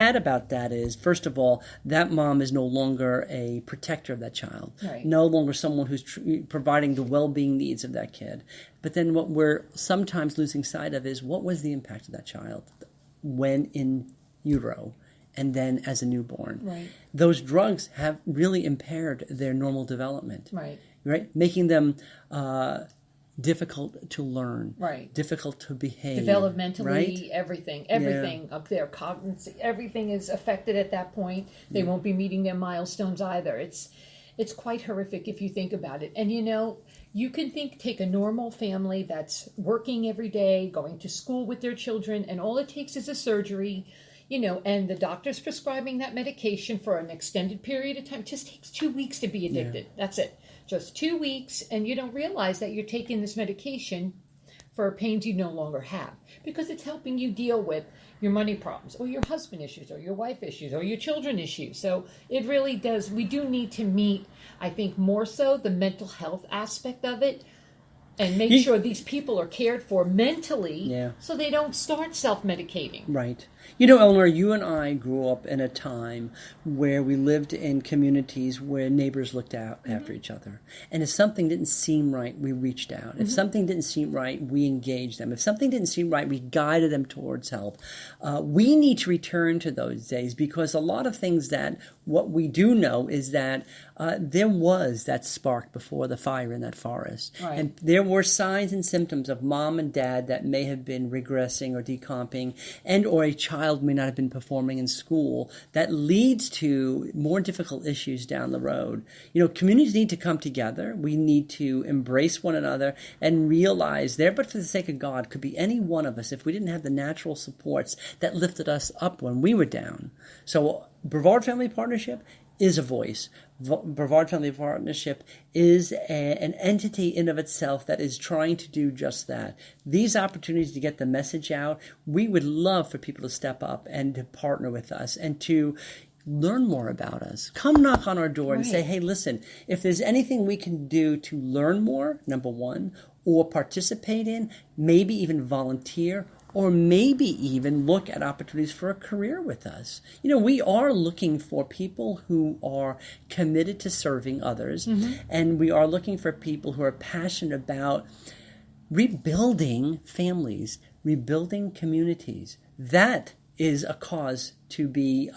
sad about that is, first of all, that mom is no longer a protector of that child, right. no longer someone who's providing the well-being needs of that kid. But then what we're sometimes losing sight of is, what was the impact of that child when in utero and then as a newborn? Right. Those drugs have really impaired their normal development, right? Making them difficult to learn, right? Difficult to behave, developmentally, right? everything up there, cognitive, everything is affected at that point. They won't be meeting their milestones either. It's quite horrific if you think about it. And you can take a normal family that's working every day, going to school with their children, and all it takes is a surgery, and the doctor's prescribing that medication for an extended period of time. It just takes 2 weeks to be addicted. That's it. Just 2 weeks, and you don't realize that you're taking this medication for pains you no longer have, because it's helping you deal with your money problems, or your husband issues, or your wife issues, or your children issues. So it really does. We do need to meet, I think, more so the mental health aspect of it, and make sure these people are cared for mentally, so they don't start self-medicating. Right. Eleanor, you and I grew up in a time where we lived in communities where neighbors looked out after each other. And if something didn't seem right, we reached out. If something didn't seem right, we engaged them. If something didn't seem right, we guided them towards help. We need to return to those days, because a lot of things what we do know is that there was that spark before the fire in that forest. Right. And there were signs and symptoms of mom and dad that may have been regressing or decomping, and or a child may not have been performing in school, that leads to more difficult issues down the road. Communities need to come together. We need to embrace one another and realize there, but for the sake of God, could be any one of us if we didn't have the natural supports that lifted us up when we were down. So Brevard Family Partnership is a voice. Brevard Family Partnership is an entity in of itself that is trying to do just that. These opportunities to get the message out, we would love for people to step up and to partner with us and to learn more about us. Come knock on our door and say, hey, listen, if there's anything we can do to learn more, number one, or participate in, maybe even volunteer, or maybe even look at opportunities for a career with us. We are looking for people who are committed to serving others, and we are looking for people who are passionate about rebuilding families, rebuilding communities. That is a cause to be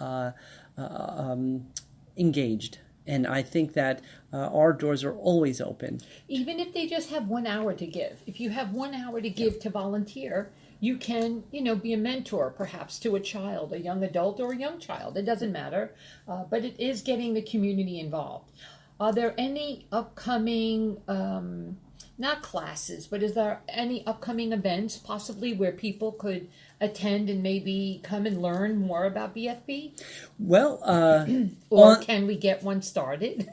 engaged. And I think that our doors are always open. Even if they just have 1 hour to give. If you have 1 hour to give to volunteer, you can, be a mentor perhaps to a child, a young adult or a young child. It doesn't matter. But it is getting the community involved. Are there any upcoming, not classes, but is there any upcoming events possibly where people could attend and maybe come and learn more about BFP? Well, or can we get one started?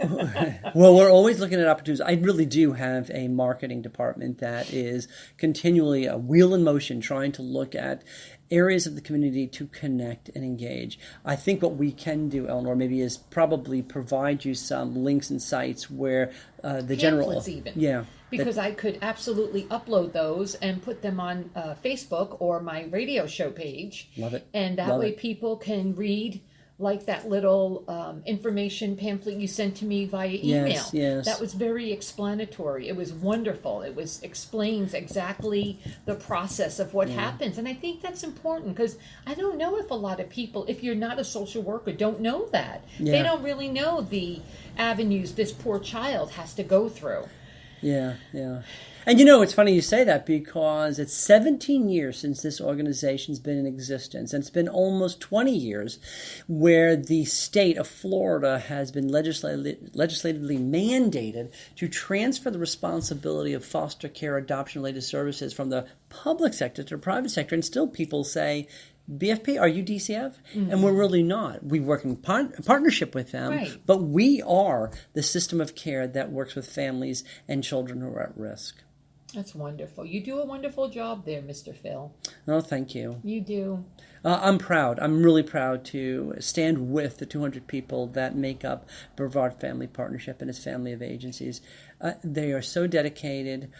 Well, we're always looking at opportunities. I really do have a marketing department that is continually a wheel in motion, trying to look at areas of the community to connect and engage. I think what we can do, Eleanor, maybe is probably provide you some links and sites where the general... even. Yeah. Because I could absolutely upload those and put them on Facebook or my radio show page. Love it. And that way people can read, like that little information pamphlet you sent to me via email. Yes. That was very explanatory. It was wonderful. It explains exactly the process of what happens. And I think that's important, because I don't know if a lot of people, if you're not a social worker, don't know that. Yeah. They don't really know the avenues this poor child has to go through. Yeah. And it's funny you say that, because it's 17 years since this organization's been in existence, and it's been almost 20 years where the state of Florida has been legislatively mandated to transfer the responsibility of foster care, adoption-related services from the public sector to the private sector, and still people say, BFP, are you DCF? Mm-hmm. And we're really not. We work in partnership with them, but we are the system of care that works with families and children who are at risk. That's wonderful. You do a wonderful job there, Mr. Phil. Oh, thank you. You do. I'm proud. I'm really proud to stand with the 200 people that make up Brevard Family Partnership and its family of agencies. They are so dedicated.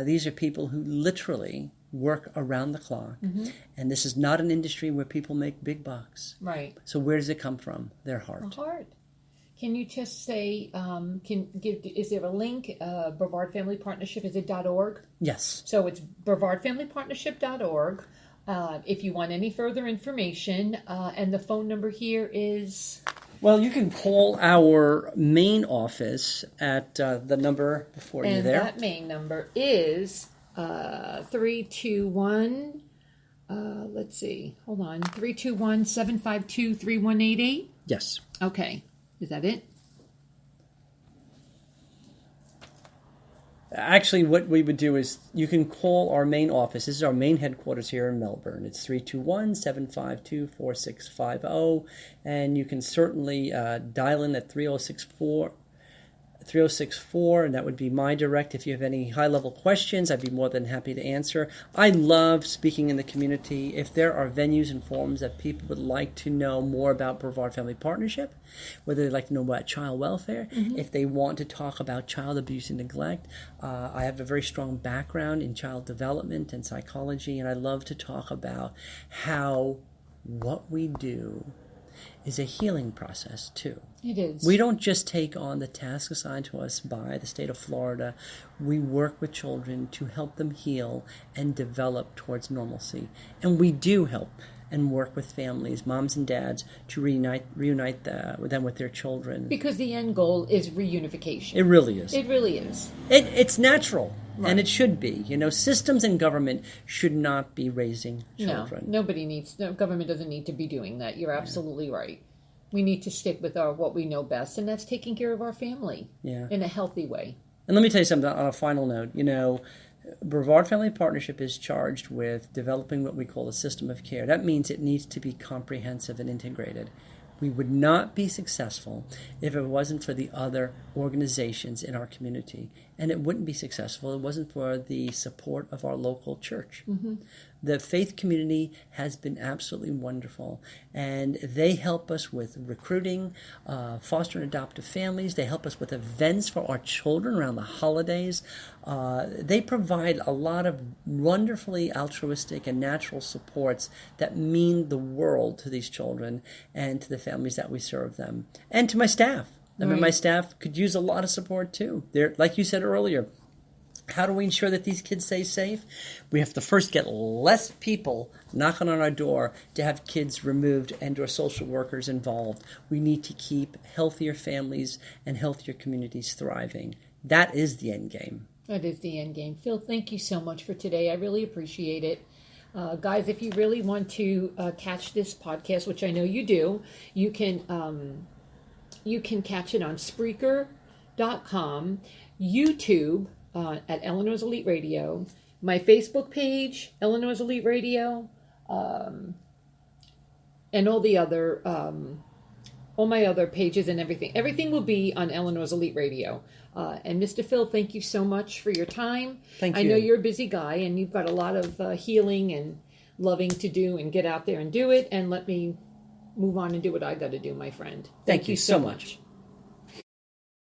These are people who literally work around the clock. And this is not an industry where people make big bucks. Right. So where does it come from? Their heart. The heart. Can you just say, is there a link? Brevard Family Partnership, is it .org? Yes. So it's brevardfamilypartnership.org. If you want any further information, and the phone number here is... Well, you can call our main office at the number before you there. And that main number is 321, let's see, hold on, 321-752-3188? Yes. Okay. Is that it? Actually, what we would do is you can call our main office. This is our main headquarters here in Melbourne. It's 321-752-4650. And you can certainly dial in at 3064, and that would be my direct. If you have any high-level questions, I'd be more than happy to answer. I love speaking in the community. If there are venues and forums that people would like to know more about Brevard Family Partnership, whether they'd like to know about child welfare, if they want to talk about child abuse and neglect, I have a very strong background in child development and psychology, and I love to talk about how what we do is a healing process too. It is. We don't just take on the task assigned to us by the state of Florida. We work with children to help them heal and develop towards normalcy. And we do help and work with families, moms and dads, to reunite them with their children. Because the end goal is reunification. It really is. It really is. It's natural. Right. And it should be. You know, systems and government should not be raising children. No, government doesn't need to be doing that. You're absolutely right. We need to stick with what we know best, and that's taking care of our family in a healthy way. And let me tell you something on a final note. You know, Brevard Family Partnership is charged with developing what we call a system of care. That means it needs to be comprehensive and integrated. We would not be successful if it wasn't for the other organizations in our community. And it wouldn't be successful if it wasn't for the support of our local church. The faith community has been absolutely wonderful. And they help us with recruiting, foster and adoptive families. They help us with events for our children around the holidays. They provide a lot of wonderfully altruistic and natural supports that mean the world to these children and to the families that we serve them. And to my staff. I mean, my staff could use a lot of support too. They're, like you said earlier, how do we ensure that these kids stay safe? We have to first get less people knocking on our door to have kids removed and or social workers involved. We need to keep healthier families and healthier communities thriving. That is the end game. That is the end game. Phil, thank you so much for today. I really appreciate it. Guys, if you really want to catch this podcast, which I know you do, you can catch it on Spreaker.com, YouTube, at Eleanor's Elite Radio, my Facebook page, Eleanor's Elite Radio, and all the other, all my other pages and everything. Everything will be on Eleanor's Elite Radio. And Mr. Phil, thank you so much for your time. Thank you. I know you're a busy guy, and you've got a lot of healing and loving to do, and get out there and do it, and let me move on and do what I got to do, my friend. Thank you so much.